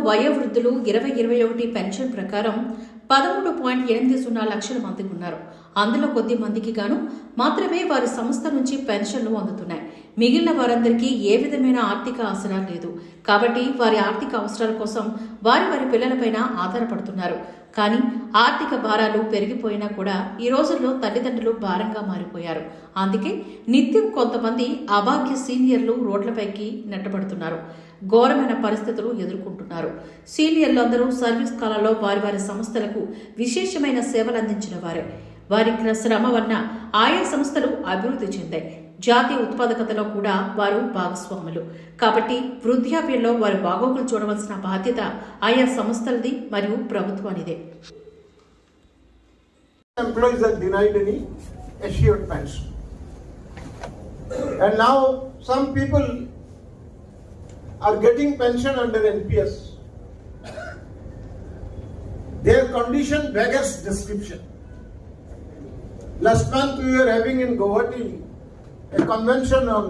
వయోవృద్ధులు 2021 pension ప్రకారం 13.80 లక్షల మంది ఉన్నారు. అందులో కొద్ది మందికి గాను మాత్రమే వారి సంస్థ నుంచి పెన్షన్లు అందుతున్నాయి. మిగిలిన వారందరికీ ఏ విధమైన ఆర్థిక ఆసరా లేదు. కాబట్టి వారి ఆర్థిక అవసరాల కోసం వారి పిల్లలపైన ఆధారపడుతున్నారు. కానీ ఆర్థిక భారాలు పెరిగిపోయినా కూడా ఈ రోజుల్లో తల్లిదండ్రులు భారంగా మారిపోయారు. అందుకే నిత్యం కొంతమంది అభాగ్య సీనియర్లు రోడ్లపైకి నెట్టబడుతున్నారు. ఘోరమైన పరిస్థితులు ఎదుర్కొంటున్నారు. సీనియర్లు అందరూ సర్వీస్ కాలంలో వారి సంస్థలకు విశేషమైన సేవలు అందించిన వారే. వారి శ్రమ వలన ఆయా సంస్థలు అభివృద్ధి చెందాయి. జాతీయ ఉత్పాదకతలో కూడా వారు భాగస్వాములు. కాబట్టి వృద్ధాప్యంలో వారి బాగోగులు చూడవలసిన బాధ్యత ఆయా సంస్థలది మరియు ప్రభుత్వానిదే. Employees are denied any assured pension, and now some people are getting pension under NPS. Their condition beggars description. Last month we were having in Guwahati a convention on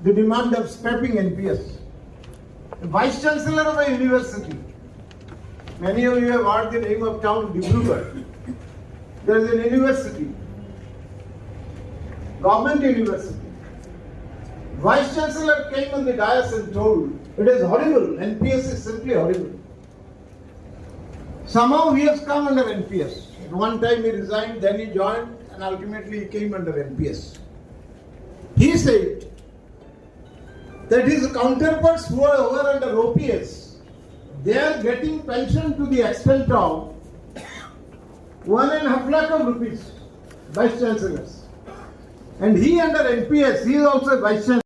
the demand of scrapping NPS. The Vice Chancellor of a university, many of you have heard the name of town Dibrugarh. There is an university, government university. Vice Chancellor came on the dais and told, it is horrible, NPS is simply horrible. Somehow he has come under NPS. At one time he resigned, then he joined, and ultimately he came under NPS. He said that his counterparts who are over under OPS, they are getting pension to the extent of 1.5 lakh of rupees, Vice Chancellors. And he under NPS, he is also Vice Chancellor.